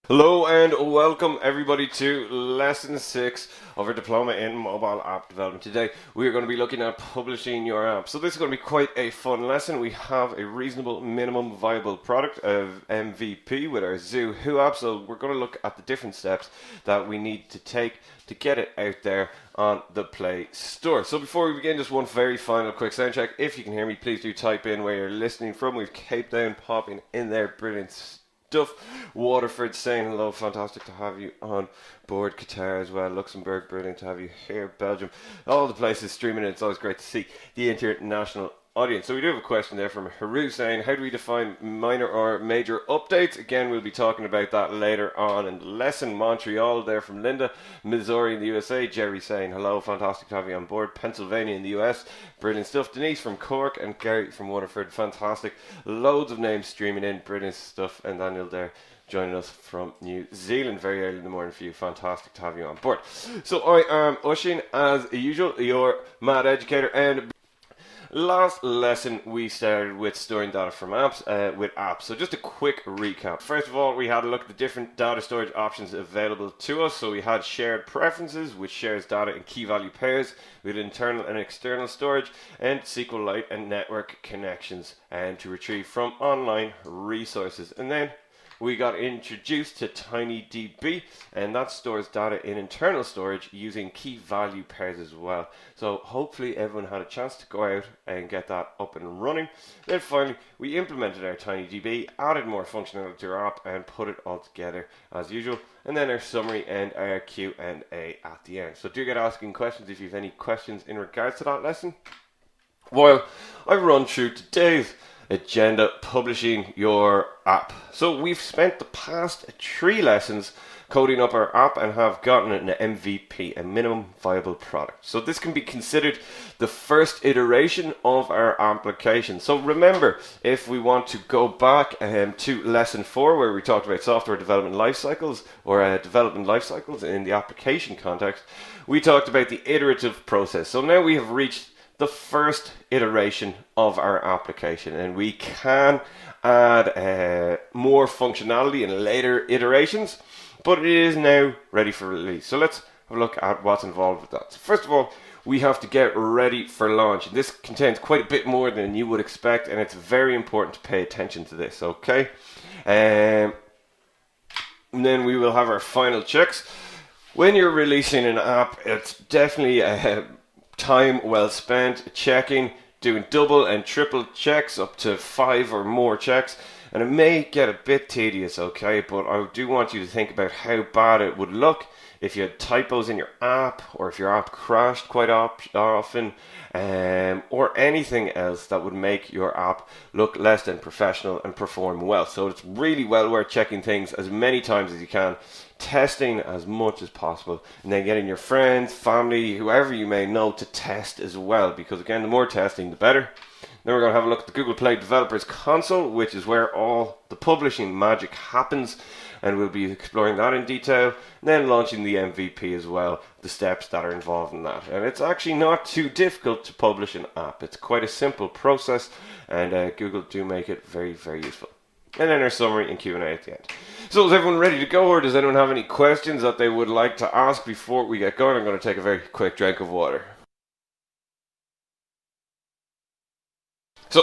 Hello and welcome everybody to lesson 6 of our Diploma in Mobile App Development. Today we are going to be looking at publishing your app. So this is going to be quite a fun lesson. We have a reasonable minimum viable product of MVP with our Zoo Who app. So we're going to look at the different steps that we need to take to get it out there on the Play Store. So before we begin, just one very final quick sound check. If you can hear me, please do type in where you're listening from. We've Cape Town popping in there. Brilliant stuff. Waterford saying hello, fantastic to have you on board. Qatar as well, Luxembourg, brilliant to have you here. Belgium, all the places streaming in. It's always great to see the international audience. So we do have a question there from Haru saying, how do we define minor or major updates? Again, we'll be talking about that later on in the lesson. Montreal there from Linda. Missouri in the USA. Jerry saying hello, fantastic to have you on board. Pennsylvania in the US, brilliant stuff. Denise from Cork and Gary from Waterford, fantastic. Loads of names streaming in, brilliant stuff. And Daniel there joining us from New Zealand very early in the morning for you. Fantastic to have you on board. So I am Ushin, as usual, your mad educator, and last lesson we started with storing data from apps with apps. So just a quick recap. First of all, we had a look at the different data storage options available to us. So we had shared preferences, which shares data in key value pairs with internal and external storage, and SQLite and network connections and to retrieve from online resources. And then we got introduced to TinyDB, and that stores data in internal storage using key value pairs as well. So hopefully everyone had a chance to go out and get that up and running. Then finally, we implemented our TinyDB, added more functionality to our app, and put it all together as usual. And then our summary and our Q&A at the end. So do get asking questions if you have any questions in regards to that lesson. While I run through today's agenda, publishing your app. So we've spent the past 3 lessons coding up our app and have gotten an MVP, a minimum viable product. So this can be considered the first iteration of our application. So remember, if we want to go back to lesson 4 where we talked about software development life cycles or development life cycles in the application context, we talked about the iterative process. So now we have reached the first iteration of our application, and we can add more functionality in later iterations, but it is now ready for release. So let's have a look at what's involved with that. So first of all, we have to get ready for launch. This contains quite a bit more than you would expect, and it's very important to pay attention to this, okay? And then we will have our final checks. When you're releasing an app, it's definitely time well spent checking, doing double and triple checks, up to 5 or more checks, and it may get a bit tedious, okay, but I do want you to think about how bad it would look if you had typos in your app, or if your app crashed quite often, or anything else that would make your app look less than professional and perform well. So it's really well worth checking things as many times as you can, testing as much as possible, and then getting your friends, family, whoever you may know to test as well, because again, the more testing the better. Then we're going to have a look at the Google Play Developers Console, which is where all the publishing magic happens, and we'll be exploring that in detail. And then launching the MVP as well, the steps that are involved in that. And it's actually not too difficult to publish an app. It's quite a simple process, and Google do make it very, very useful. And then our summary and Q&A at the end. So is everyone ready to go, or does anyone have any questions that they would like to ask before we get going? I'm going to take a very quick drink of water. So,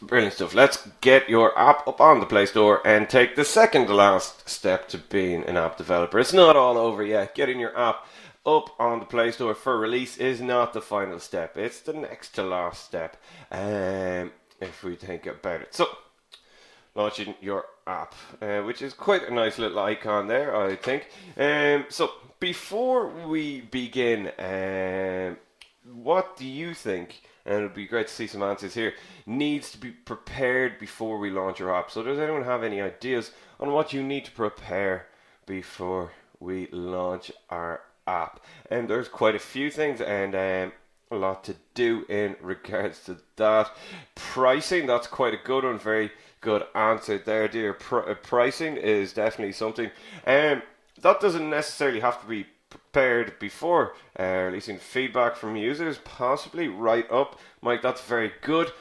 brilliant stuff. Let's get your app up on the Play Store and take the second to last step to being an app developer. It's not all over yet. Getting your app up on the Play Store for release is not the final step. It's the next to last step, if we think about it. So, launching your app, which is quite a nice little icon there, I think. So, before we begin, what do you think, and it would be great to see some answers here, needs to be prepared before we launch your app? So does anyone have any ideas on what you need to prepare before we launch our app? And there's quite a few things, and a lot to do in regards to that. Pricing, that's quite a good one. Very good answer there, dear. Pricing is definitely something. That doesn't necessarily have to be prepared before releasing feedback from users, possibly right up. Mike, that's very good.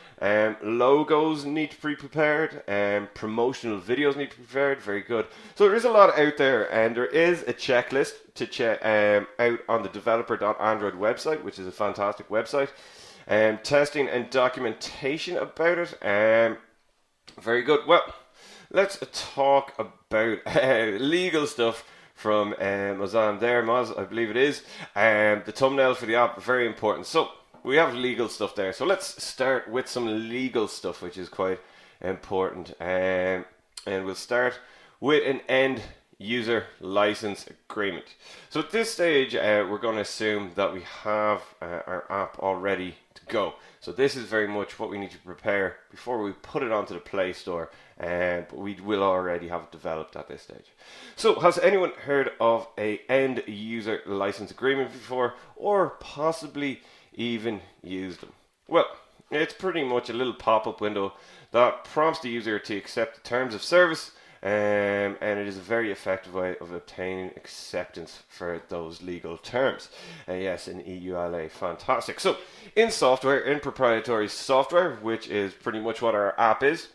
Logos need to be prepared, promotional videos need to be prepared. Very good. So there is a lot out there, and there is a checklist to check out on the developer.android website, which is a fantastic website. Testing and documentation about it. Very good. Well, let's talk about legal stuff from Mazan there, Maz, I believe it is. The thumbnail for the app, very important. So we have legal stuff there. So let's start with some legal stuff, which is quite important. And we'll start with an end user license agreement. So at this stage, we're going to assume that we have our app all ready to go. So this is very much what we need to prepare before we put it onto the Play Store, but we will already have it developed at this stage. So has anyone heard of a end user license agreement before, or possibly even used them? Well, it's pretty much a little pop-up window that prompts the user to accept the terms of service, and it is a very effective way of obtaining acceptance for those legal terms. Yes, in EULA, fantastic. So, in software, in proprietary software, which is pretty much what our app is,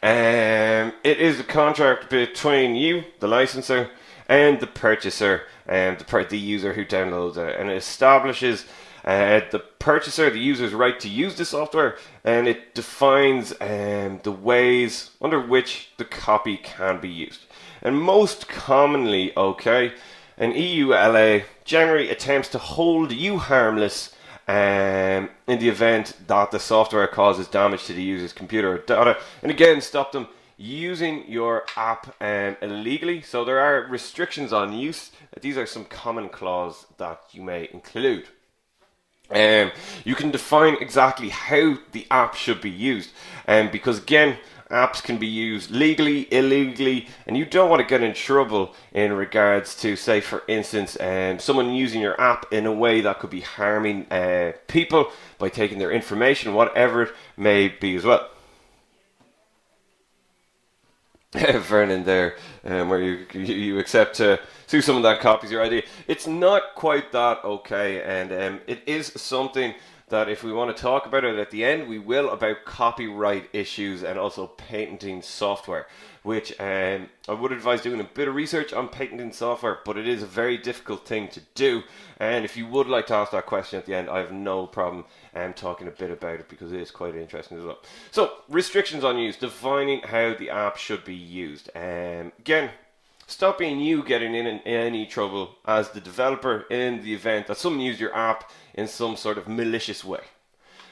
it is a contract between you, the licenser, and the purchaser, and the user who downloads it, and it establishes the purchaser, the user's right to use the software, and it defines the ways under which the copy can be used. And most commonly, an EULA generally attempts to hold you harmless in the event that the software causes damage to the user's computer or data, and again stop them using your app illegally. So there are restrictions on use. These are some common clauses that you may include. You can define exactly how the app should be used, because again, apps can be used legally, illegally, and you don't want to get in trouble in regards to, say for instance, someone using your app in a way that could be harming people by taking their information, whatever it may be as well. Vernon there, where you accept to sue someone that copies your idea. It's not quite that okay, and it is something that if we want to talk about it at the end, we will, about copyright issues and also patenting software, which I would advise doing a bit of research on patenting software, but it is a very difficult thing to do. And if you would like to ask that question at the end, I have no problem talking a bit about it, because it is quite interesting as well. So, restrictions on use, defining how the app should be used. Again, stopping you getting in any trouble as the developer in the event that someone used your app in some sort of malicious way.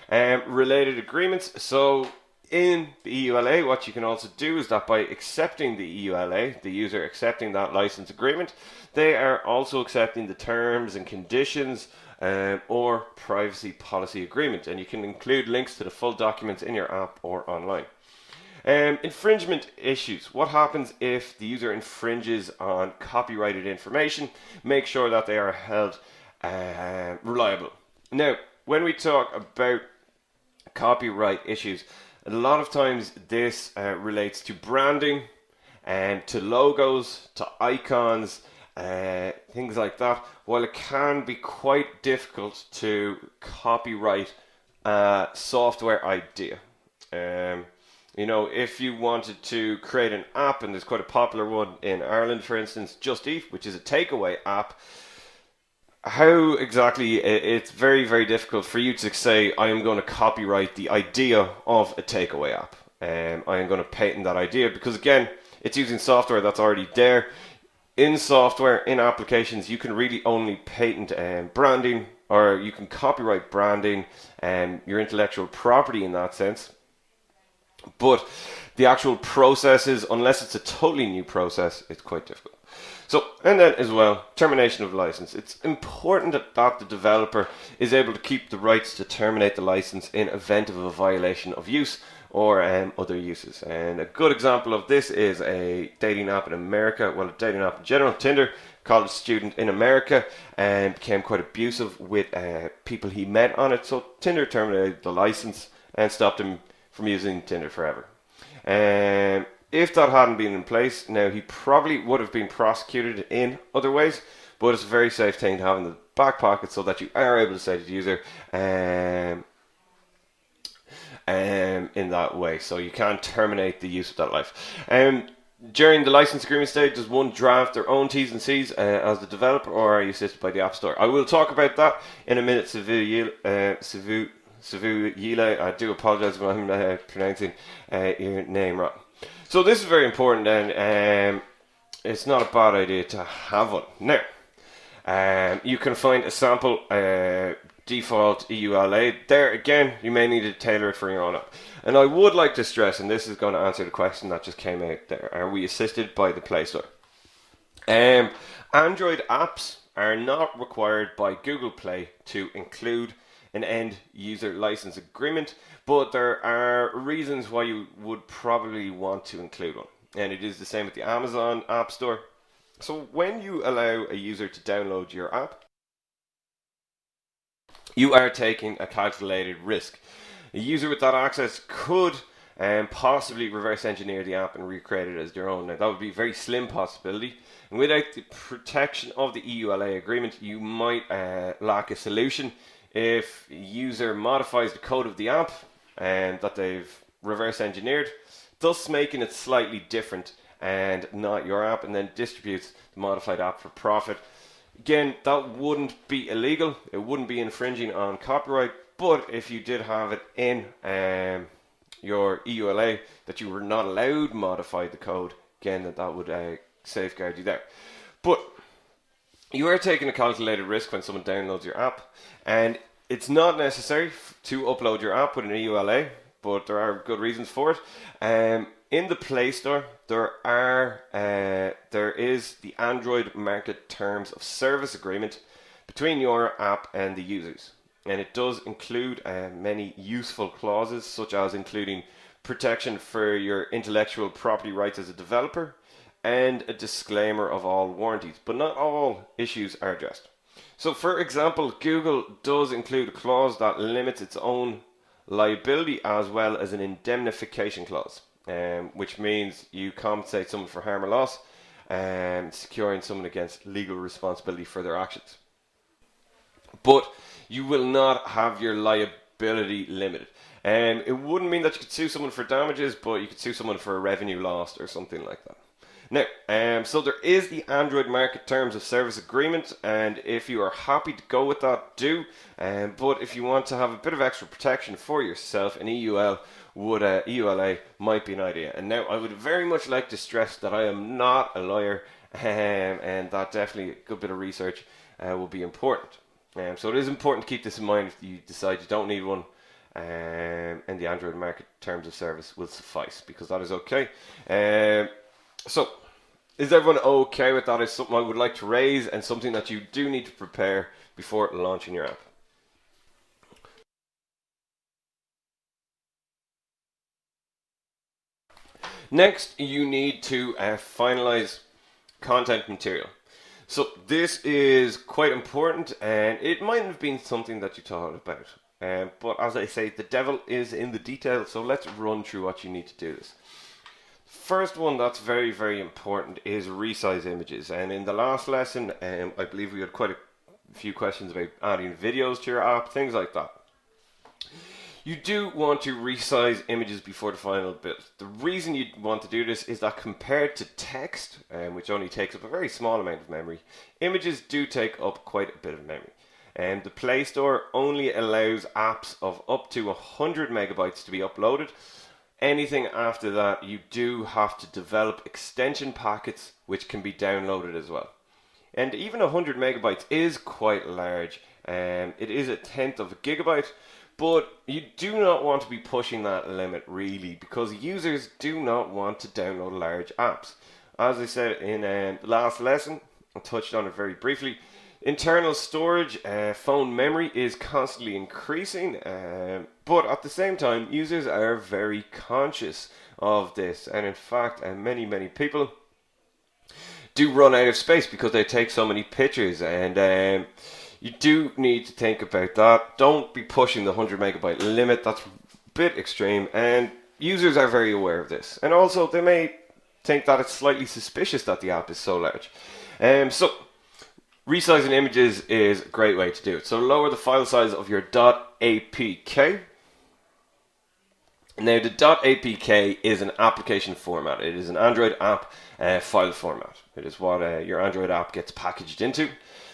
Related agreements. So in the EULA, what you can also do is that by accepting the EULA, the user accepting that license agreement, they are also accepting the terms and conditions or privacy policy agreement. And you can include links to the full documents in your app or online. Infringement issues. What happens if the user infringes on copyrighted information? Make sure that they are held reliable. Now, when we talk about copyright issues, a lot of times this relates to branding and to logos, to icons, things like that. While it can be quite difficult to copyright a software idea. If you wanted to create an app, and there's quite a popular one in Ireland, for instance, Just Eat, which is a takeaway app, how exactly, it's very, very difficult for you to say, I am going to copyright the idea of a takeaway app. I am going to patent that idea, because again, it's using software that's already there. In software, in applications, you can really only patent branding, or you can copyright branding and your intellectual property in that sense. But the actual processes, unless it's a totally new process, it's quite difficult. So, and then as well, termination of license. It's important that the developer is able to keep the rights to terminate the license in event of a violation of use or other uses. And a good example of this is a dating app in America, well, a dating app in general, Tinder. College student in America, and became quite abusive with people he met on it. So Tinder terminated the license and stopped him from using Tinder forever. If that hadn't been in place, now he probably would have been prosecuted in other ways, but it's a very safe thing to have in the back pocket so that you are able to say to the user, in that way. So you can't terminate the use of that life. During the license agreement stage, does one draft their own T's and C's as the developer, or are you assisted by the App Store? I will talk about that in a minute. Savu Yile, I do apologize if I'm pronouncing your name wrong. So this is very important, and it's not a bad idea to have one. Now, you can find a sample default EULA. There again, you may need to tailor it for your own app. And I would like to stress, and this is going to answer the question that just came out there, are we assisted by the Play Store? Android apps are not required by Google Play to include an end user license agreement, but there are reasons why you would probably want to include one. And it is the same with the Amazon App Store. So when you allow a user to download your app, you are taking a calculated risk. A user with that access could possibly reverse engineer the app and recreate it as their own. Now, that would be a very slim possibility. And without the protection of the EULA agreement, you might lack a solution if a user modifies the code of the app that they've reverse engineered, thus making it slightly different and not your app, and then distributes the modified app for profit. Again, that wouldn't be illegal. It wouldn't be infringing on copyright. But if you did have it in your EULA that you were not allowed to modify the code, again, that would safeguard you there. But you are taking a calculated risk when someone downloads your app, and it's not necessary to upload your app with an EULA, but there are good reasons for it. In the Play Store, there is the Android Market Terms of Service Agreement between your app and the users. And it does include many useful clauses, such as including protection for your intellectual property rights as a developer and a disclaimer of all warranties. But not all issues are addressed. So, for example, Google does include a clause that limits its own liability as well as an indemnification clause, which means you compensate someone for harm or loss and securing someone against legal responsibility for their actions. But you will not have your liability limited. It wouldn't mean that you could sue someone for damages, but you could sue someone for a revenue lost or something like that. Now, so there is the Android Market Terms of Service Agreement, and if you are happy to go with that, do. But if you want to have a bit of extra protection for yourself, an EULA might be an idea. And now I would very much like to stress that I am not a lawyer, and that definitely a good bit of research will be important. So it is important to keep this in mind if you decide you don't need one, and the Android Market Terms of Service will suffice, because that is okay. So, is everyone okay with that? Is something I would like to raise and something that you do need to prepare before launching your app. Next, you need to finalize content material. So this is quite important, and it might have been something that you thought about. But as I say, the devil is in the details, so let's run through what you need to do this. First one that's very, very important is resize images. And in the last lesson, I believe we had quite a few questions about adding videos to your app, things like that. You do want to resize images before the final build. The reason you want to do this is that compared to text, which only takes up a very small amount of memory, images do take up quite a bit of memory. And the Play Store only allows apps of up to 100 megabytes to be uploaded. Anything after that, you do have to develop extension packets which can be downloaded as well. And even 100 megabytes is quite large. It is a tenth of a gigabyte, but you do not want to be pushing that limit really, because users do not want to download large apps. As I said in the last lesson, I touched on it very briefly. Internal storage, phone memory is constantly increasing, but at the same time, users are very conscious of this, and in fact, many people do run out of space because they take so many pictures, and you do need to think about that. Don't be pushing the 100 megabyte limit. That's a bit extreme, and users are very aware of this, and also they may think that it's slightly suspicious that the app is so large. So resizing images is a great way to do it. So lower the file size of your .apk. Now, the .apk is an application format. It is an Android app file format. It is what your Android app gets packaged into.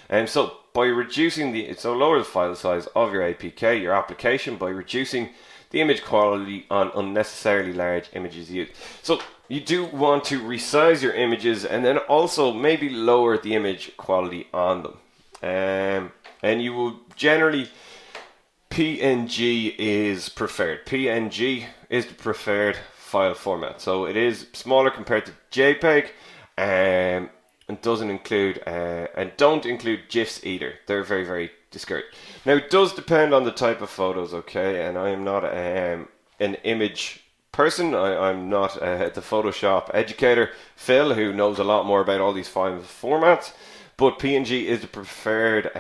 And so, by reducing lower the file size of your APK, your application, by reducing the image quality on unnecessarily large images used. So, you do want to resize your images and then also maybe lower the image quality on them. And you will generally, PNG is preferred. PNG is the preferred file format. So it is smaller compared to JPEG, and doesn't include and don't include GIFs either. They're very, very discouraged. Now, it does depend on the type of photos, okay? And I am not an image person. I'm not the Photoshop educator, Phil, who knows a lot more about all these file formats. But PNG is the preferred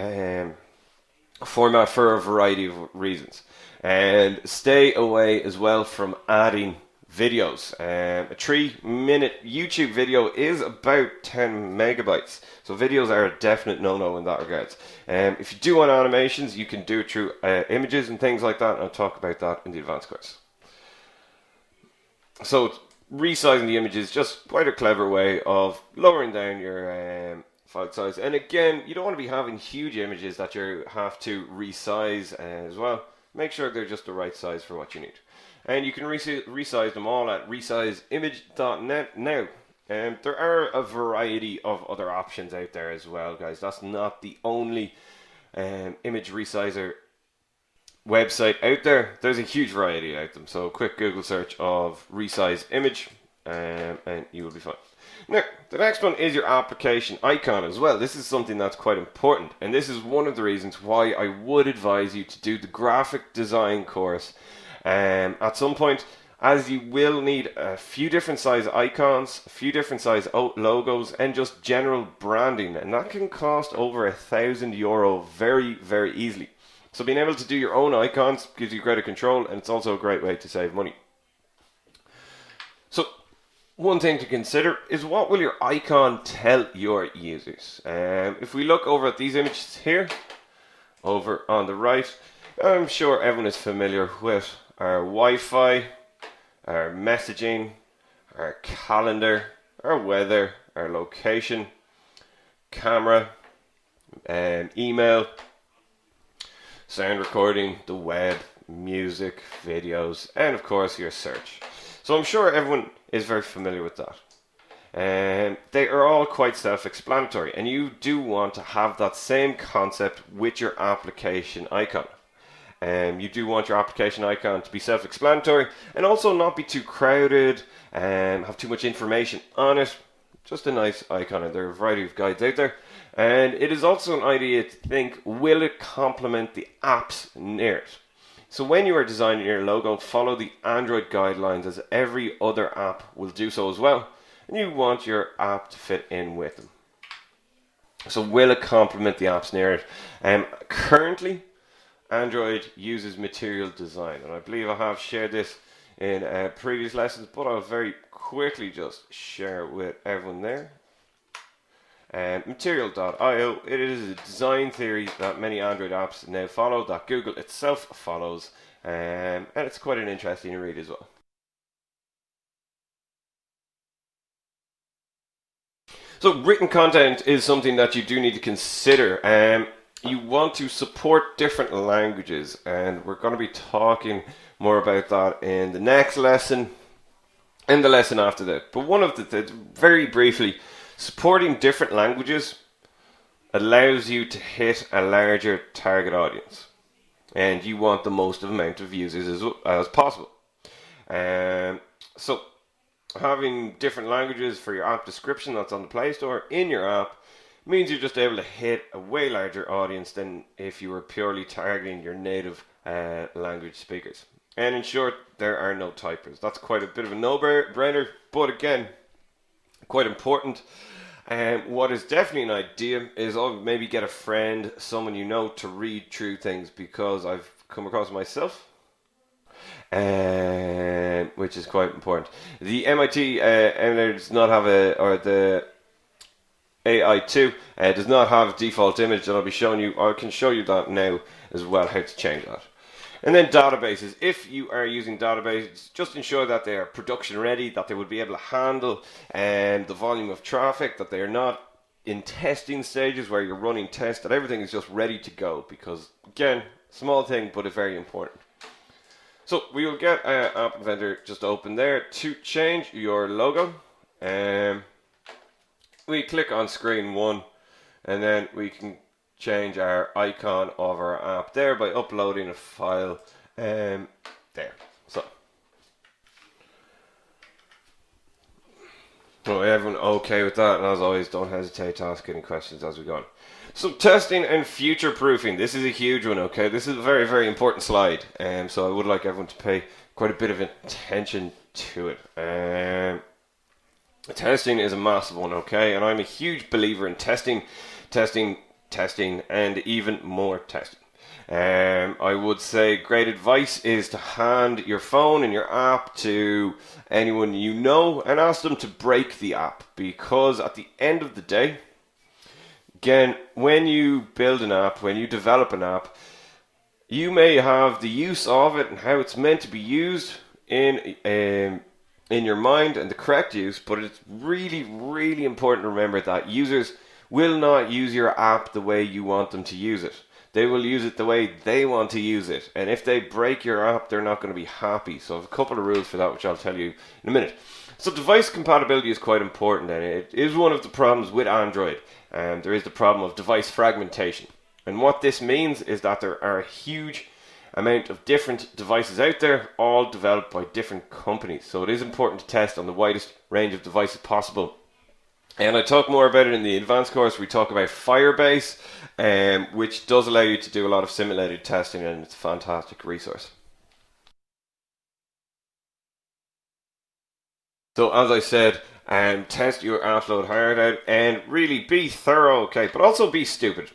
format for a variety of reasons. And stay away as well from adding videos. A 3-minute YouTube video is about 10 megabytes. So videos are a definite no-no in that regards. If you do want animations, you can do it through images and things like that. And I'll talk about that in the advanced course. So resizing the images is just quite a clever way of lowering down your file size. And again, you don't want to be having huge images that you have to resize as well. Make sure they're just the right size for what you need. And you can resize them all at resizeimage.net now. There are a variety of other options out there as well, guys. That's not the only image resizer website out there. There's a huge variety out them. So a quick Google search of resize image and you will be fine. Now, the next one is your application icon as well. This is something that's quite important, and this is one of the reasons why I would advise you to do the graphic design course at some point, as you will need a few different size icons, a few different size logos, and just general branding, and that can cost over €1,000 very, very easily. So being able to do your own icons gives you greater control, and it's also a great way to save money. So one thing to consider is, what will your icon tell your users? If we look over at these images here, over on the right, I'm sure everyone is familiar with our Wi-Fi, our messaging, our calendar, our weather, our location, camera, email, sound recording, the web, music, videos, and of course your search. So I'm sure everyone is very familiar with that. And they are all quite self-explanatory, and you do want to have that same concept with your application icon. You do want your application icon to be self-explanatory and also not be too crowded and have too much information on it. Just a nice icon, and there are a variety of guides out there. And it is also an idea to think, will it complement the apps near it? So when you are designing your logo, follow the Android guidelines, as every other app will do so as well. And you want your app to fit in with them. So will it complement the apps near it? Currently, Android uses material design, and I believe I have shared this in previous lessons, but I'll very quickly just share with everyone there. Material.io, it is a design theory that many Android apps now follow, that Google itself follows, and it's quite an interesting read as well. So written content is something that you do need to consider. You want to support different languages, and we're going to be talking more about that in the next lesson and the lesson after that. But one of the very briefly, supporting different languages allows you to hit a larger target audience, and you want the most amount of users as possible. So having different languages for your app description that's on the Play Store in your app means you're just able to hit a way larger audience than if you were purely targeting your native language speakers. And in short, there are no typers. That's quite a bit of a no-brainer, but again, quite important. What is definitely an idea is maybe get a friend, someone you know, to read through things, because I've come across myself, which is quite important. The MIT emulator does not have the AI2 does not have a default image that I'll be showing you. I can show you that now as well, how to change that. And then databases. If you are using databases, just ensure that they are production ready, that they would be able to handle the volume of traffic, that they are not in testing stages where you're running tests, that everything is just ready to go. Because, again, small thing, but it's very important. So we will get App Inventor just open there. To change your logo, we click on screen 1, and then we can change our icon of our app there by uploading a file there. So, everyone okay with that? And as always, don't hesitate to ask any questions as we go on. So testing and future proofing. This is a huge one, okay? This is a very, very important slide. So I would like everyone to pay quite a bit of attention to it. Testing is a massive one, okay? And I'm a huge believer in testing, and even more testing. I would say great advice is to hand your phone and your app to anyone you know and ask them to break the app, because at the end of the day, again, when you build an app, when you develop an app, you may have the use of it and how it's meant to be used in your mind and the correct use, but it's really, really important to remember that users will not use your app the way you want them to use it. They will use it the way they want to use it. And if they break your app, they're not going to be happy. So I have a couple of rules for that, which I'll tell you in a minute. So device compatibility is quite important, and it is one of the problems with Android. There is the problem of device fragmentation. And what this means is that there are a huge amount of different devices out there, all developed by different companies. So it is important to test on the widest range of devices possible. And I talk more about it in the advanced course. We talk about Firebase, which does allow you to do a lot of simulated testing, and it's a fantastic resource. So as I said, test your app load hard out and really be thorough, okay, but also be stupid.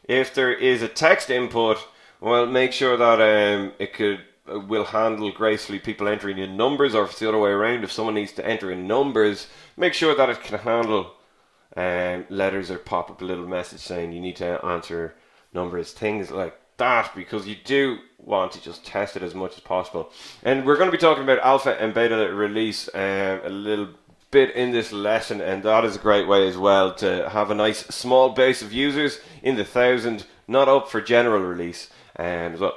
If there is a text input, well, make sure that it will handle gracefully people entering in numbers, or if it's the other way around, if someone needs to enter in numbers, make sure that it can handle letters, or pop up a little message saying you need to answer numbers, things like that, because you do want to just test it as much as possible. And we're going to be talking about alpha and beta release a little bit in this lesson, and that is a great way as well to have a nice small base of users in the 1,000, not up for general release as well.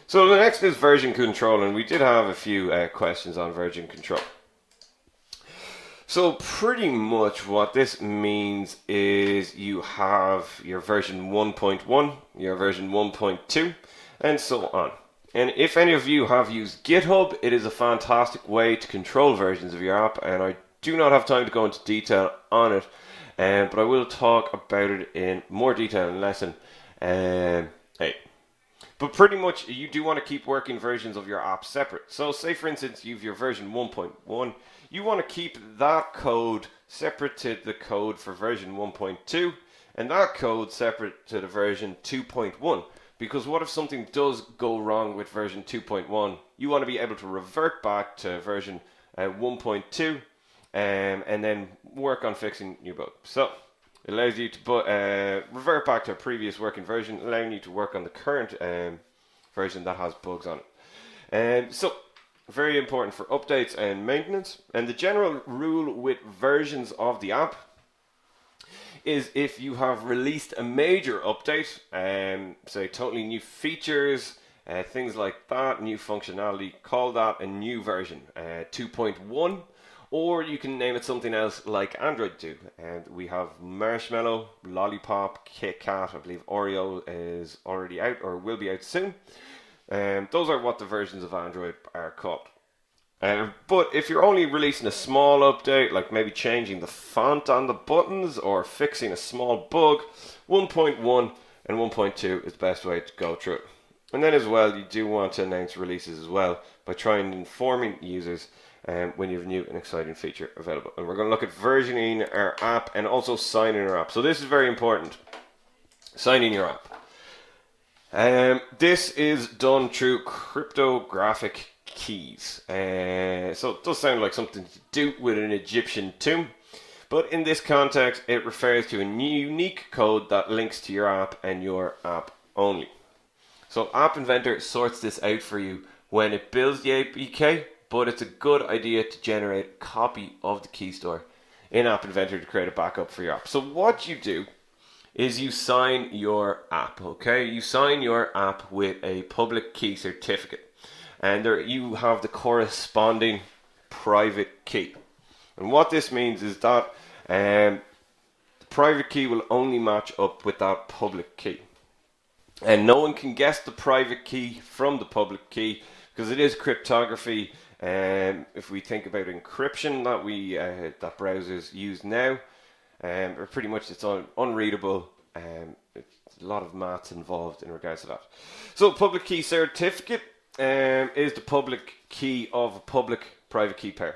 So the next is version control, and we did have a few questions on version control. So pretty much what this means is you have your version 1.1, your version 1.2, and so on. And if any of you have used GitHub, it is a fantastic way to control versions of your app, and I do not have time to go into detail on it, but I will talk about it in more detail in lesson 8. But pretty much you do want to keep working versions of your app separate. So say for instance you have your version 1.1, you want to keep that code separate to the code for version 1.2, and that code separate to the version 2.1. Because what if something does go wrong with version 2.1? You want to be able to revert back to version 1.2 and then work on fixing your bug. So it allows you to revert back to a previous working version, allowing you to work on the current version that has bugs on it. So very important for updates and maintenance. And the general rule with versions of the app is if you have released a major update, say totally new features, things like that, new functionality, call that a new version, 2.1. Or you can name it something else like Android do. And we have Marshmallow, Lollipop, Kit Kat, I believe Oreo is already out or will be out soon. Those are what the versions of Android are called. But if you're only releasing a small update, like maybe changing the font on the buttons or fixing a small bug, 1.1 and 1.2 is the best way to go through it. And then as well, you do want to announce releases as well by trying and informing users when you have a new and exciting feature available. And we're going to look at versioning our app and also signing our app. So this is very important. Signing your app. This is done through cryptographic keys. So it does sound like something to do with an Egyptian tomb. But in this context, it refers to a unique code that links to your app and your app only. So App Inventor sorts this out for you when it builds the APK, but it's a good idea to generate a copy of the key store in App Inventor to create a backup for your app. So what you do is you sign your app, okay? You sign your app with a public key certificate, and there you have the corresponding private key. And what this means is that the private key will only match up with that public key. And no one can guess the private key from the public key because it is cryptography. If we think about encryption that browsers use now, or pretty much it's unreadable. It's a lot of maths involved in regards to that. So public key certificate is the public key of a public private key pair.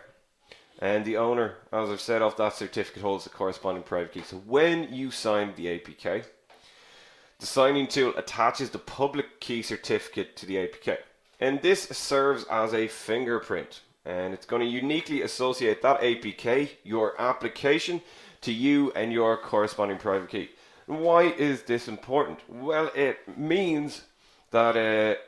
And the owner, as I've said, of that certificate holds the corresponding private key. So when you sign the APK, the signing tool attaches the public key certificate to the APK. And this serves as a fingerprint. And it's going to uniquely associate that APK, your application, to you and your corresponding private key. Why is this important? Well, it means that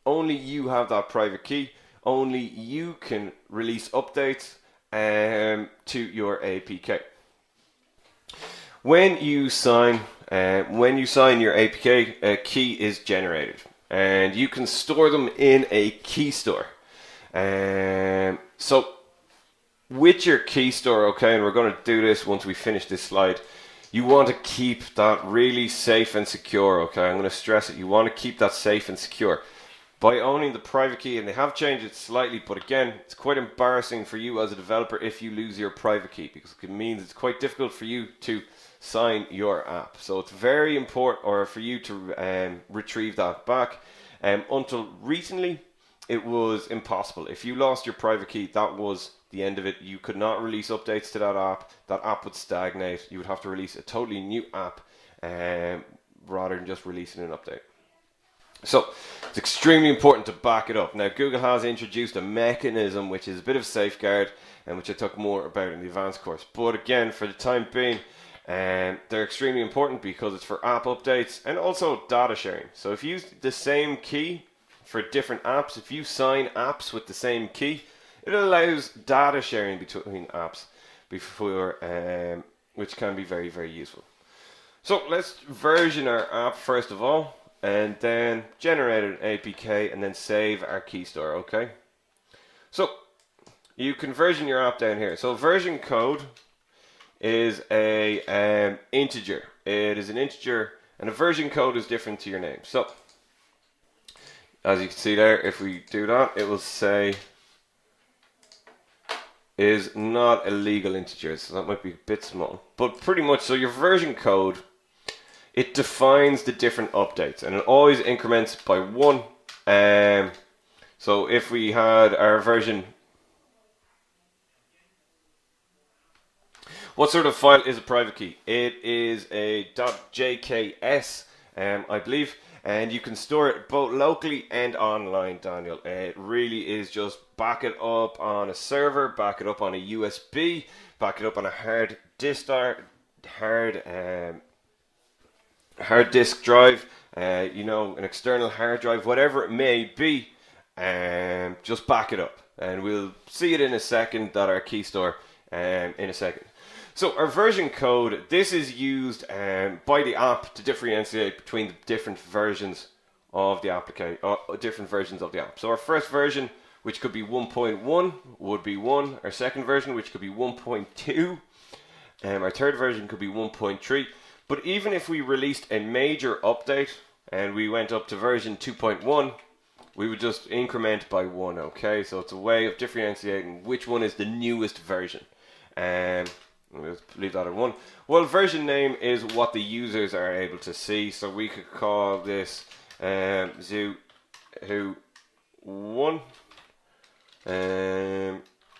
only you have that private key. Only you can release updates to your APK. When you sign your APK, a key is generated, and you can store them in a key store. So with your key store, okay, and we're going to do this once we finish this slide. You want to keep that really safe and secure, okay? I'm going to stress it. You want to keep that safe and secure by owning the private key, and they have changed it slightly, but again, it's quite embarrassing for you as a developer if you lose your private key, because it means it's quite difficult for you to sign your app. So it's very important, or for you to retrieve that back. Until recently, it was impossible. If you lost your private key, that was the end of it. You could not release updates to that app. That app would stagnate. You would have to release a totally new app rather than just releasing an update. So it's extremely important to back it up. Now, Google has introduced a mechanism which is a bit of safeguard, and which I talk more about in the advanced course. But again, for the time being, they're extremely important because it's for app updates and also data sharing. So if you use the same key for different apps, if you sign apps with the same key, it allows data sharing between apps which can be very, very useful. So let's version our app first of all, and then generate an APK, and then save our key store, okay? So you can version your app down here. So version code is a integer. It is an integer, and a version code is different to your name. So as you can see there, if we do that, it will say is not a legal integer, so that might be a bit small. But pretty much, so your version code, it defines the different updates, and it always increments by 1. So if we had our version, what sort of file is a private key? It is a .jks, I believe, and you can store it both locally and online, Daniel. It really is just back it up on a server, back it up on a USB, back it up on a hard disk drive, an external hard drive, whatever it may be, just back it up. And we'll see it in a second, that our key store, in a second. So our version code, this is used by the app to differentiate between the different versions of the application, different versions of the app. So our first version, which could be 1.1, would be 1. Our second version, which could be 1.2. Our third version could be 1.3. But even if we released a major update and we went up to version 2.1, we would just increment by 1, okay? So it's a way of differentiating which one is the newest version. We'll leave that at 1. Well, version name is what the users are able to see. So we could call this Zoo Who 1,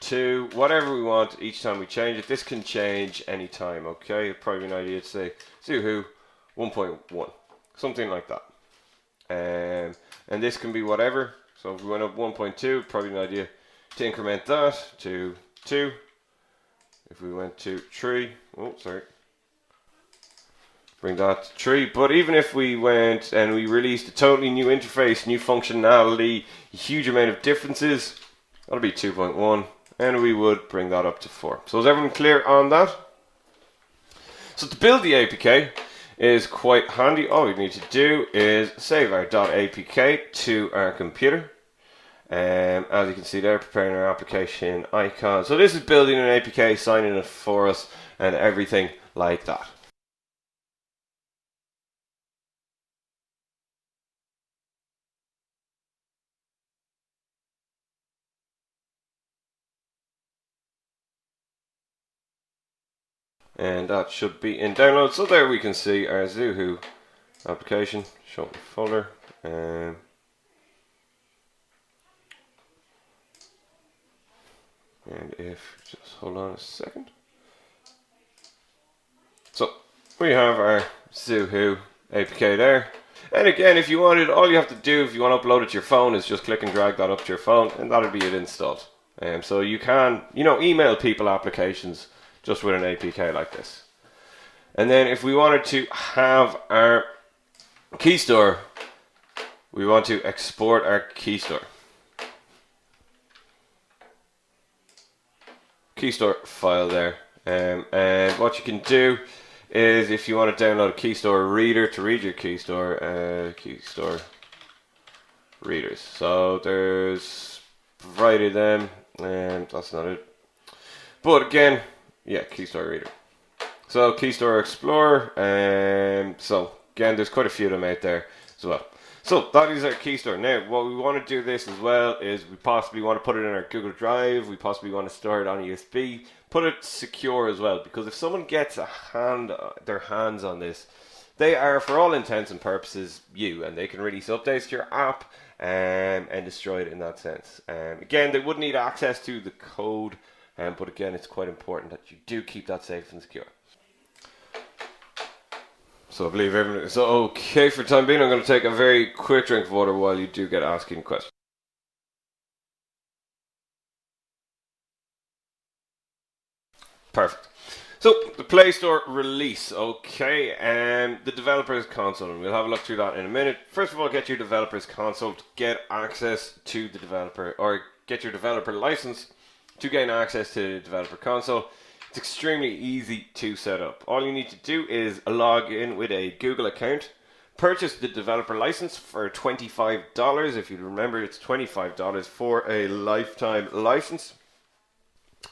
2, whatever we want each time we change it. This can change anytime, okay? It'd probably be an idea to say Zoo Who 1.1, something like that. And this can be whatever. So if we went up 1.2, probably an idea to increment that to 2. If we went to 3, Bring that to 3. But even if we went and we released a totally new interface, new functionality, a huge amount of differences, that'll be 2.1, and we would bring that up to 4. So is everyone clear on that? So to build the APK is quite handy. All we need to do is save our .apk to our computer. As you can see there, preparing our application icon. So this is building an APK, signing it for us, and everything like that. And that should be in download. So there we can see our Zoohoo application, show the folder. And if, just hold on a second. So we have our Zoohoo APK there. And again, if you wanted, all you have to do if you want to upload it to your phone is just click and drag that up to your phone, and that'll be it installed. So you can, email people applications just with an APK like this. And then if we wanted to have our key store, we want to export our key store file there. And what you can do is, if you want to download a key store reader to read your key store readers. So there's provided them, and that's not it. But again, yeah, key store reader. So key store explorer, so again, there's quite a few of them out there as well. So that is our key store. Now, what we want to do this as well is we possibly want to put it in our Google Drive. We possibly want to store it on USB. Put it secure as well, because if someone gets their hands on this, they are, for all intents and purposes, you, and they can release updates to your app and destroy it in that sense. Again, they would need access to the code, but again, it's quite important that you do keep that safe and secure. So I believe everything is okay for the time being. I'm going to take a very quick drink of water while you do get asking questions. Perfect. So the Play Store release, okay, and the developers console, and we'll have a look through that in a minute. First of all, get your developers console to get access to the developer, or get your developer license to gain access to the developer console. It's extremely easy to set up. All you need to do is log in with a Google account, purchase the developer license for $25. If you remember, it's $25 for a lifetime license.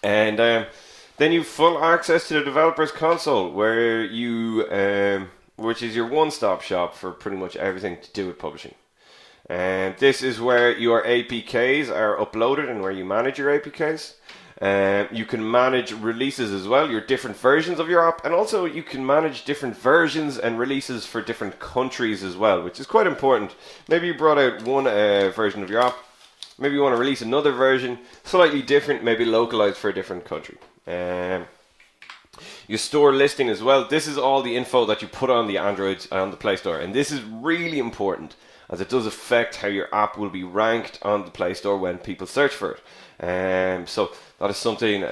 And then you have full access to the developers console, where you, which is your one-stop shop for pretty much everything to do with publishing. And this is where your APKs are uploaded and where you manage your APKs. You can manage releases as well, your different versions of your app, and also you can manage different versions and releases for different countries as well, which is quite important. Maybe you brought out one version of your app, maybe you want to release another version, slightly different, maybe localized for a different country. Your store listing as well. This is all the info that you put on the Android and the Play Store, and this is really important as it does affect how your app will be ranked on the Play Store when people search for it. So that is something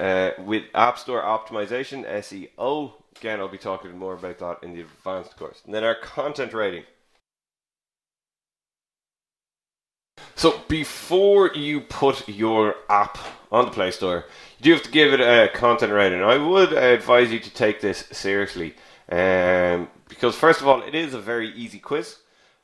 with App Store optimization, SEO. Again, I'll be talking more about that in the advanced course. And then our content rating. So before you put your app on the Play Store, you do have to give it a content rating. I would advise you to take this seriously, because first of all, it is a very easy quiz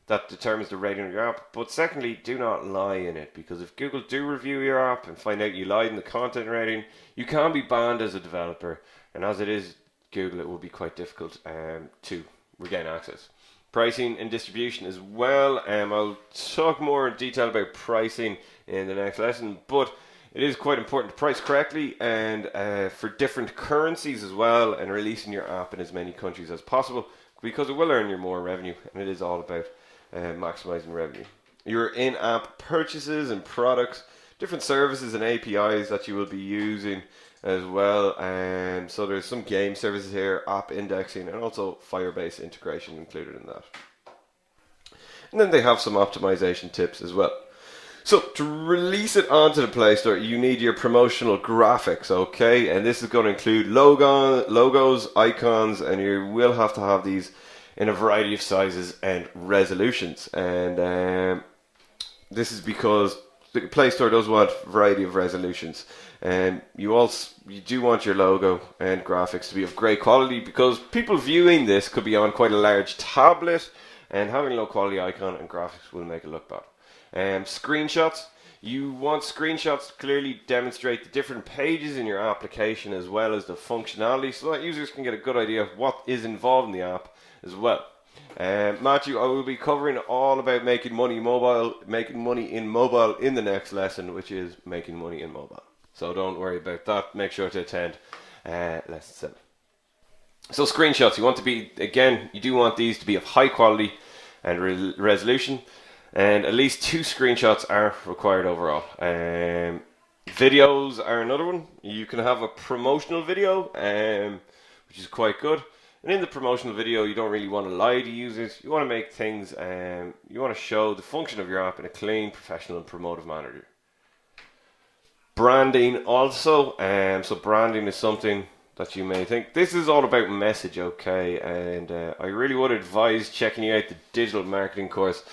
that determines the rating of your app. But secondly, do not lie in it, because if Google do review your app and find out you lied in the content rating, you can be banned as a developer. And as it is Google, it will be quite difficult to regain access. Pricing and distribution as well. I'll talk more in detail about pricing in the next lesson, but it is quite important to price correctly and for different currencies as well, and releasing your app in as many countries as possible, because it will earn you more revenue, and it is all about maximizing revenue. Your in-app purchases and products, different services and APIs that you will be using as well. So there's some game services here, app indexing, and also Firebase integration included in that. And then they have some optimization tips as well. So to release it onto the Play Store, you need your promotional graphics, okay? And this is going to include logos, icons, and you will have to have these in a variety of sizes and resolutions. And this is because the Play Store does want a variety of resolutions. And you do want your logo and graphics to be of great quality, because people viewing this could be on quite a large tablet, and having a low quality icon and graphics will make it look bad. Screenshots. You want screenshots to clearly demonstrate the different pages in your application as well as the functionality, so that users can get a good idea of what is involved in the app as well. Matthew, I will be covering all about making money in mobile in the next lesson, which is making money in mobile. So don't worry about that. Make sure to attend lesson 7. So screenshots, you do want these to be of high quality and resolution, and at least 2 screenshots are required overall. Videos are another one. You can have a promotional video, which is quite good. And in the promotional video, you don't really want to lie to users. You want to make things, you want to show the function of your app in a clean, professional and promotive manner. Branding also. So branding is something that you may think. This is all about message, okay? And I really would advise checking out the digital marketing course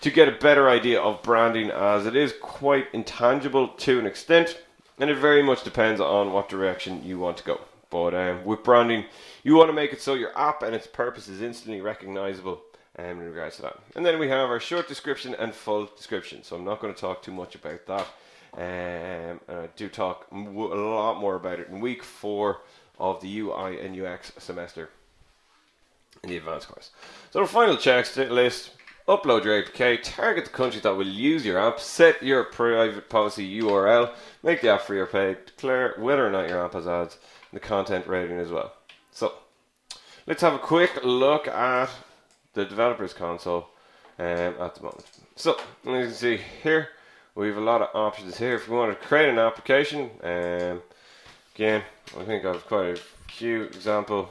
to get a better idea of branding, as it is quite intangible to an extent, and it very much depends on what direction you want to go. But with branding, you want to make it so your app and its purpose is instantly recognizable in regards to that. And then we have our short description and full description. So I'm not going to talk too much about that. I do talk a lot more about it in week 4 of the UI and UX semester in the advanced course. So the final checklist: upload your APK, target the countries that will use your app, set your private policy URL, make the app free or paid, declare whether or not your app has ads, and the content rating as well. So let's have a quick look at the developers console at the moment. So as you can see here, we have a lot of options here. If we want to create an application, again, I think I have quite a few. Example,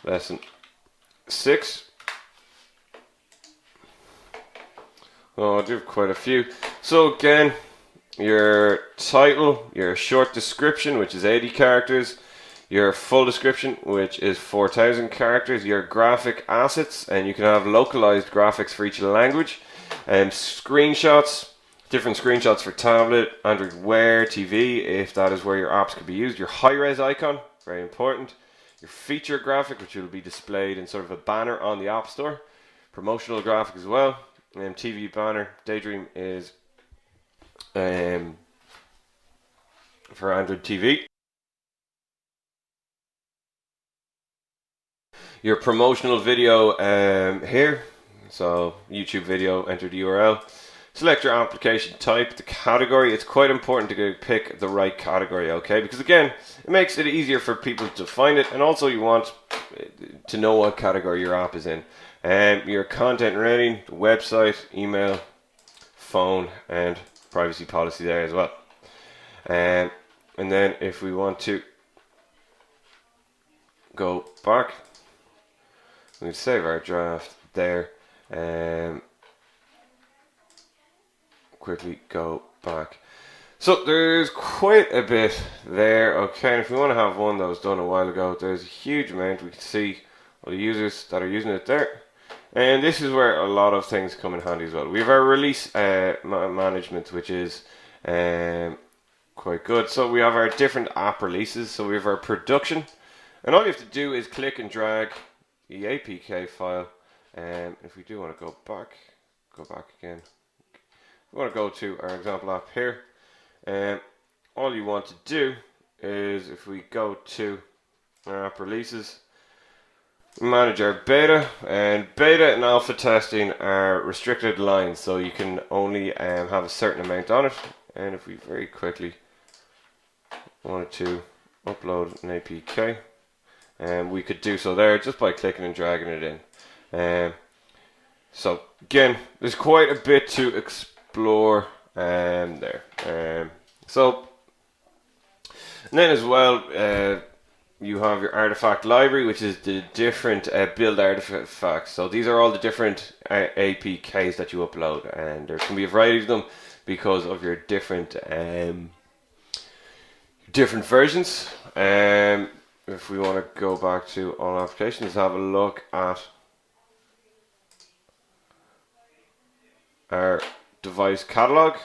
lesson 6. Oh, I do have quite a few. So again, your title, your short description, which is 80 characters, your full description, which is 4,000 characters, your graphic assets, and you can have localized graphics for each language, and screenshots, different screenshots for tablet, Android Wear, TV, if that is where your apps could be used, your high-res icon, very important, your feature graphic, which will be displayed in sort of a banner on the App Store, promotional graphic as well, TV banner. Daydream is for Android TV. Your promotional video here, so YouTube video, enter the URL, select your application type, the category. It's quite important to pick the right category, okay, because again, it makes it easier for people to find it, and also you want to know what category your app is in. Your content rating, the website, email, phone, and privacy policy there as well. And then if we want to go back, we can save our draft there and quickly go back. So there's quite a bit there, okay, and if we want to have one that was done a while ago, there's a huge amount. We can see all the users that are using it there. And this is where a lot of things come in handy as well. We have our release management, which is quite good. So we have our different app releases. So we have our production, and all you have to do is click and drag the APK file. And if we do want to go back again. We want to go to our example app here, and all you want to do is, if we go to our app releases, manage our beta, and beta and alpha testing are restricted lines, so you can only have a certain amount on it. And if we very quickly wanted to upload an APK, and we could do so there just by clicking and dragging it in. So again, there's quite a bit to explore there. So, and then as well, you have your artifact library, which is the different build artifacts. So these are all the different APKs that you upload, and there can be a variety of them because of your different versions. if we want to go back to all applications, have a look at our device catalog.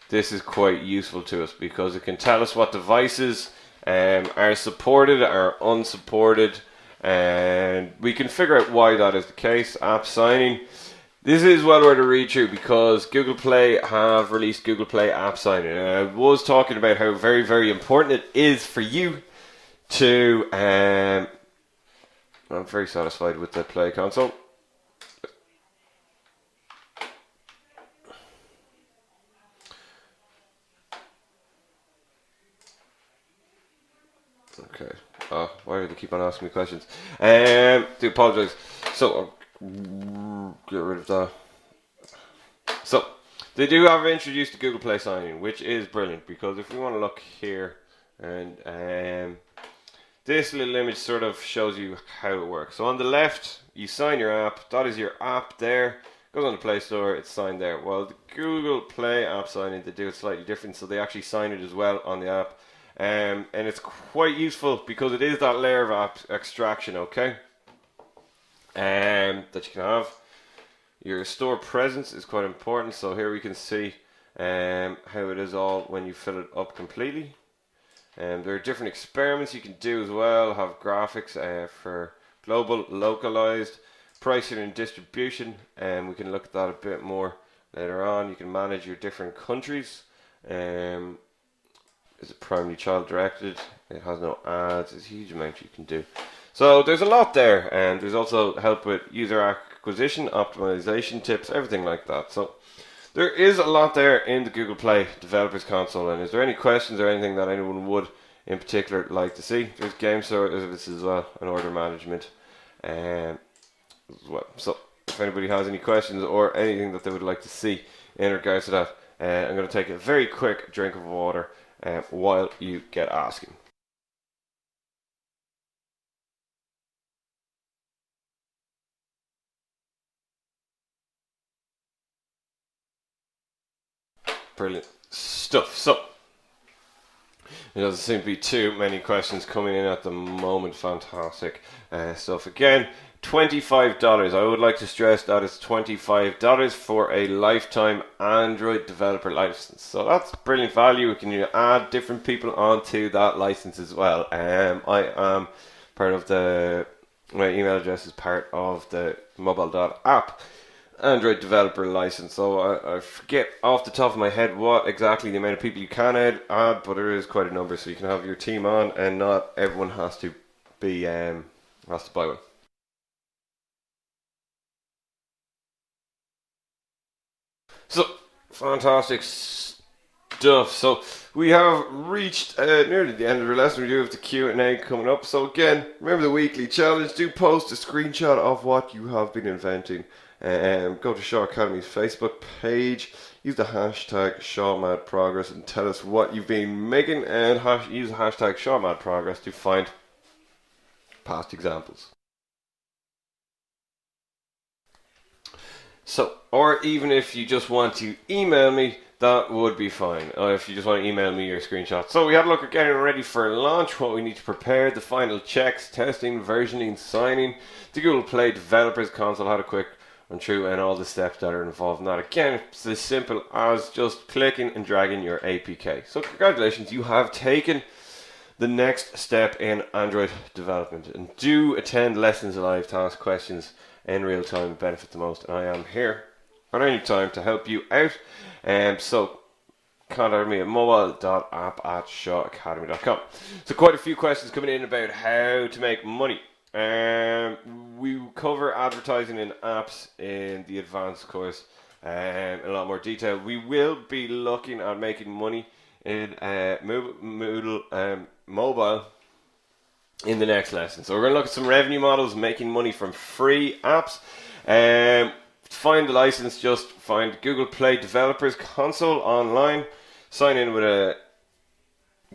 This is quite useful to us because it can tell us what devices are supported, are unsupported, and we can figure out why that is the case. App signing. This is well worth a read through because Google Play have released Google Play app signing. And I was talking about how very, very important it is for you to. I'm very satisfied with the Play console. Okay. Why do they keep on asking me questions? Do apologise. So, get rid of that. So, they do have introduced the Google Play signing, which is brilliant because if we want to look here, and this little image sort of shows you how it works. So on the left, you sign your app. That is your app there. Goes on the Play Store. It's signed there. Well, the Google Play app signing, they do it slightly different. So they actually sign it as well on the app. And it's quite useful because it is that layer of app extraction, okay? That you can have. Your store presence is quite important. So here we can see how it is all when you fill it up completely. There are different experiments you can do as well. Have graphics for global, localized, pricing and distribution. And we can look at that a bit more later on. You can manage your different countries. Is it primarily child directed? It has no ads. There's a huge amount you can do. So there's a lot there. And there's also help with user acquisition, optimization tips, everything like that. So there is a lot there in the Google Play Developers Console. And is there any questions or anything that anyone would in particular like to see? There's game services as well, and order management as well. So if anybody has any questions or anything that they would like to see in regards to that, I'm going to take a very quick drink of water while you get asking. Brilliant stuff. So there doesn't seem to be too many questions coming in at the moment. Fantastic stuff. Again, $25. I would like to stress that it's $25 for a lifetime Android developer license. So that's brilliant value. We can add different people onto that license as well. I am part of my email address is part of the mobile.app Android developer license. So I forget off the top of my head what exactly the amount of people you can add, but there is quite a number, so you can have your team on, and not everyone has to be has to buy one. So fantastic stuff. So we have reached nearly the end of the lesson. We do have the Q&A coming up. So again, remember the weekly challenge. Do post a screenshot of what you have been inventing. Go to Shaw Academy's Facebook page, use the hashtag ShawMadProgress and tell us what you've been making, and use the hashtag ShawMadProgress to find past examples. So, or even if you just want to email me, that would be fine. Or if you just want to email me your screenshot. So we had a look at getting ready for launch, what we need to prepare, the final checks, testing, versioning, signing, the Google Play Developers Console, had a quick run through, and all the steps that are involved in that. Again, it's as simple as just clicking and dragging your APK. So congratulations, you have taken the next step in Android development. And do attend lessons live to ask questions in real time and benefit the most. And I am here at any time to help you out. So contact me at mobile.app@shawacademy.com. So quite a few questions coming in about how to make money. We cover advertising in apps in the advanced course in a lot more detail. We will be looking at making money in Moodle mobile in the next lesson. So we're going to look at some revenue models, making money from free apps. To find the license, just find Google Play Developers Console online, sign in with a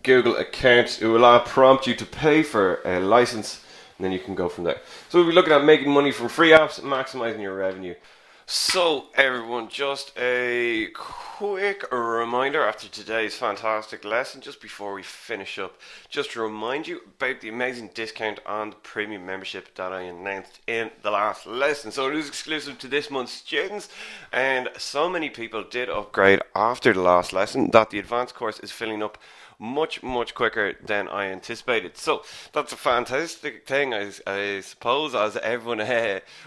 Google account. It will prompt you to pay for a license, and then you can go from there. So we'll be looking at making money from free apps, maximizing your revenue. So, everyone, just a quick reminder after today's fantastic lesson, just before we finish up, just to remind you about the amazing discount on the premium membership that I announced in the last lesson. So, it is exclusive to this month's students, and so many people did upgrade after the last lesson that the advanced course is filling up much quicker than I anticipated. So that's a fantastic thing, I suppose, as everyone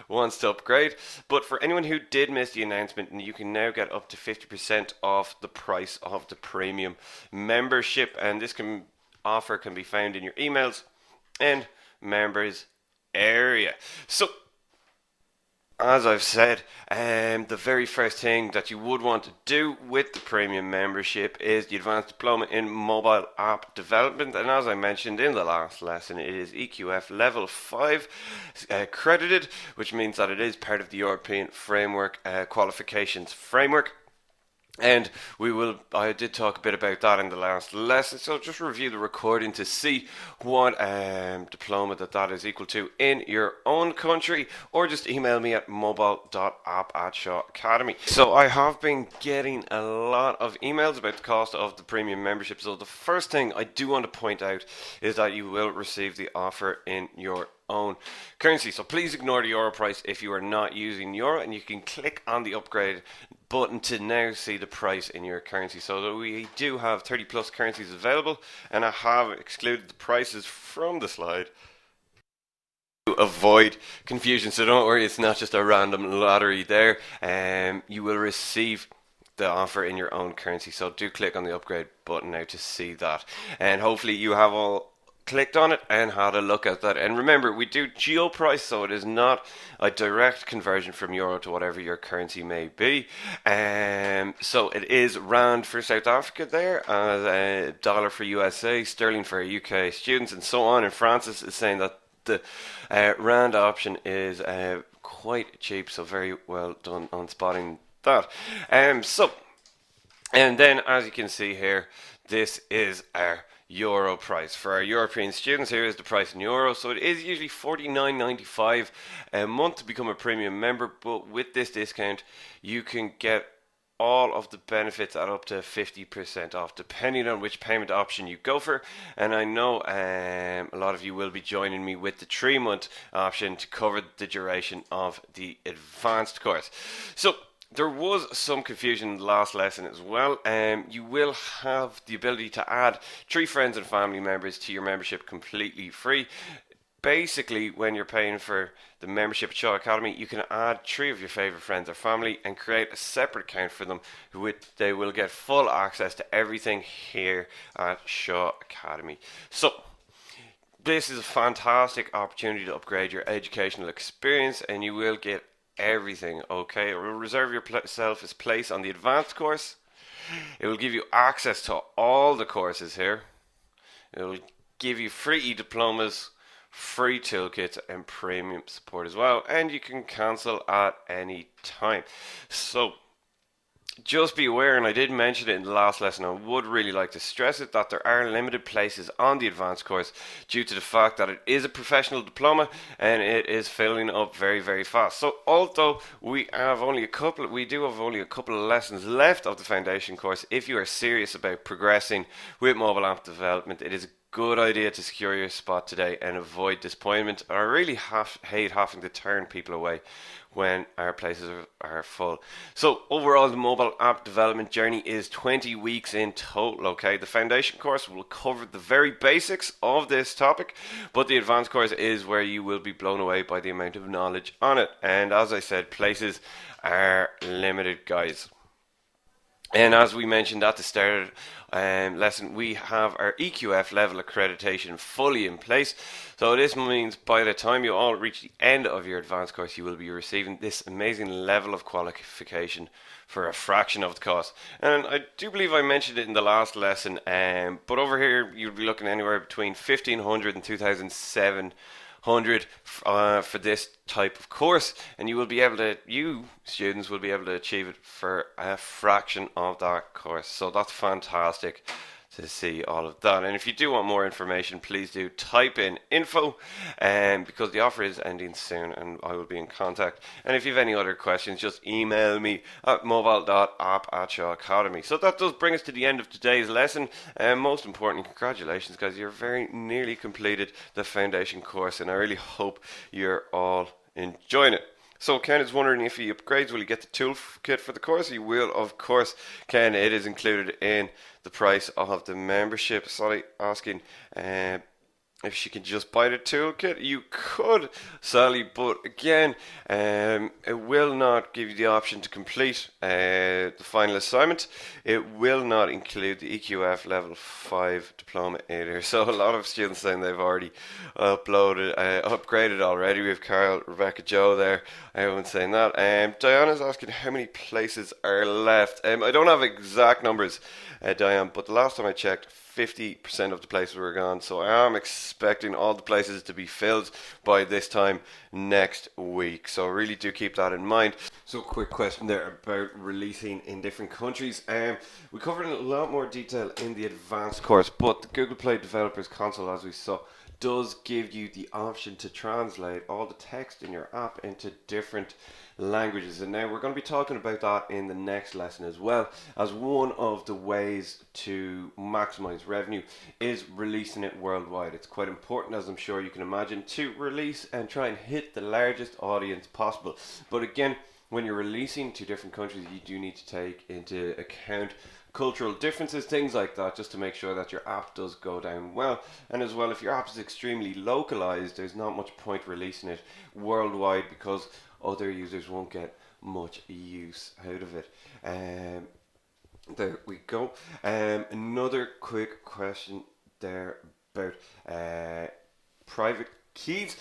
wants to upgrade. But for anyone who did miss the announcement, you can now get up to 50% off the price of the premium membership, and this offer can be found in your emails and members area. So as I've said, the very first thing that you would want to do with the premium membership is the Advanced Diploma in Mobile App Development. And as I mentioned in the last lesson, it is EQF Level 5 accredited, which means that it is part of the European Framework Qualifications Framework. And I did talk a bit about that in the last lesson, so just review the recording to see what diploma that is equal to in your own country, or just email me at mobile.app@shawacademy. So I have been getting a lot of emails about the cost of the premium membership, so the first thing I do want to point out is that you will receive the offer in your own currency. So please ignore the euro price if you are not using euro, and you can click on the upgrade button to now see the price in your currency. So we do have 30 plus currencies available, and I have excluded the prices from the slide to avoid confusion. So don't worry, it's not just a random lottery there. You will receive the offer in your own currency. So do click on the upgrade button now to see that, and hopefully you have all clicked on it and had a look at that. And remember, we do geo price, so it is not a direct conversion from euro to whatever your currency may be. So it is rand for South Africa there, dollar for USA, sterling for UK students, and so on. And Francis is saying that the rand option is quite cheap, so very well done on spotting that. And then, as you can see here, this is our euro price. For our European students, here is the price in euro. So it is usually $49.95 a month to become a premium member, but with this discount you can get all of the benefits at up to 50% off, depending on which payment option you go for. And I know a lot of you will be joining me with the 3-month option to cover the duration of the advanced course. So there was some confusion in the last lesson as well. You will have the ability to add 3 friends and family members to your membership completely free. Basically, when you're paying for the membership at Shaw Academy, you can add 3 of your favourite friends or family and create a separate account for them. They will get full access to everything here at Shaw Academy. So this is a fantastic opportunity to upgrade your educational experience, and you will get everything. Okay, it will reserve yourself a place on the advanced course. It will give you access to all the courses here. It will give you free e-diplomas, free toolkits, and premium support as well, and you can cancel at any time. So just be aware, and I did mention it in the last lesson, I would really like to stress it, that there are limited places on the advanced course due to the fact that it is a professional diploma and it is filling up very fast. So although we do have only a couple of lessons left of the foundation course, if you are serious about progressing with mobile app development, it is a good idea to secure your spot today and avoid disappointment. I really hate having to turn people away when our places are full. So overall, the mobile app development journey is 20 weeks in total. Okay, the foundation course will cover the very basics of this topic, but the advanced course is where you will be blown away by the amount of knowledge on it. And as I said, places are limited, guys. And as we mentioned at the start lesson, we have our EQF level accreditation fully in place. So this means by the time you all reach the end of your advanced course, you will be receiving this amazing level of qualification for a fraction of the cost. And I do believe I mentioned it in the last lesson, but over here you'll be looking anywhere between $1,500 and $2,700 for this type of course, and you students will be able to achieve it for a fraction of that course. So that's fantastic to see all of that. And if you do want more information, please do type in info, because the offer is ending soon and I will be in contact. And if you have any other questions, just email me at mobile.app@shawacademy. So that does bring us to the end of today's lesson. And most importantly, congratulations guys, you're very nearly completed the foundation course, and I really hope you're all enjoying it. So Ken is wondering if he upgrades, will he get the toolkit for the course? He will, of course, Ken. It is included in the price of the membership. Sally asking if she can just buy the toolkit. You could, Sally, but again, it will not give you the option to complete the final assignment. It will not include the EQF level 5 diploma either. So a lot of students saying they've already upgraded already. We have Carl, Rebecca, Joe there. Everyone's saying that. Diana's asking how many places are left. I don't have exact numbers, Diane, but the last time I checked, 50% of the places were gone, so I am expecting all the places to be filled by this time next week, so really do keep that in mind. So quick question there about releasing in different countries. We covered in a lot more detail in the advanced course, but the Google Play Developers Console, as we saw, does give you the option to translate all the text in your app into different languages, and now we're going to be talking about that in the next lesson as well, as one of the ways to maximize revenue is releasing it worldwide. It's quite important, as I'm sure you can imagine, to release and try and hit the largest audience possible. But again, when you're releasing to different countries, you do need to take into account cultural differences, things like that, just to make sure that your app does go down well. And as well, if your app is extremely localized, there's not much point releasing it worldwide because other users won't get much use out of it. There we go. Another quick question there about private keys.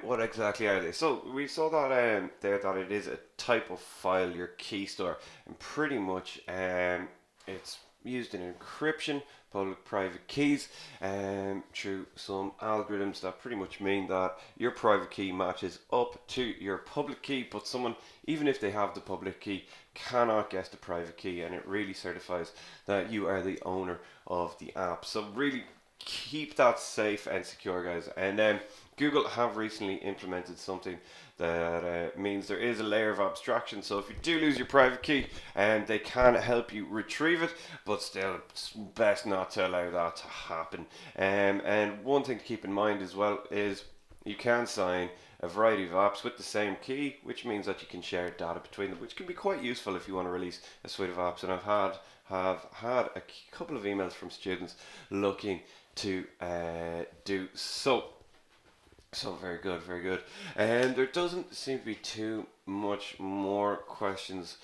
What exactly are they? So we saw that there that it is a type of file, your key store, and pretty much it's used in encryption, public-private keys, through some algorithms that pretty much mean that your private key matches up to your public key, but someone, even if they have the public key, cannot guess the private key, and it really certifies that you are the owner of the app. So really keep that safe and secure, guys. And Google have recently implemented something that means there is a layer of abstraction, so if you do lose your private key, they can help you retrieve it, but still it's best not to allow that to happen. And one thing to keep in mind as well is you can sign a variety of apps with the same key, which means that you can share data between them, which can be quite useful if you want to release a suite of apps. And have had a couple of emails from students looking to do so. So very good, very good. And there doesn't seem to be too much more questions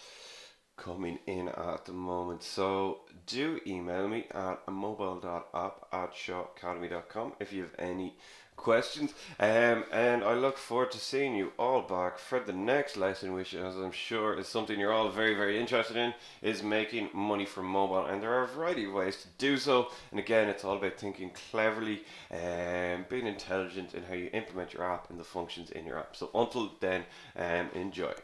coming in at the moment. So do email me at mobile.app@shawacademy.com if you have any questions. And I look forward to seeing you all back for the next lesson, which, as I'm sure is something you're all very, very interested in, is making money from mobile. And there are a variety of ways to do so. And again, it's all about thinking cleverly and being intelligent in how you implement your app and the functions in your app. So until then, enjoy.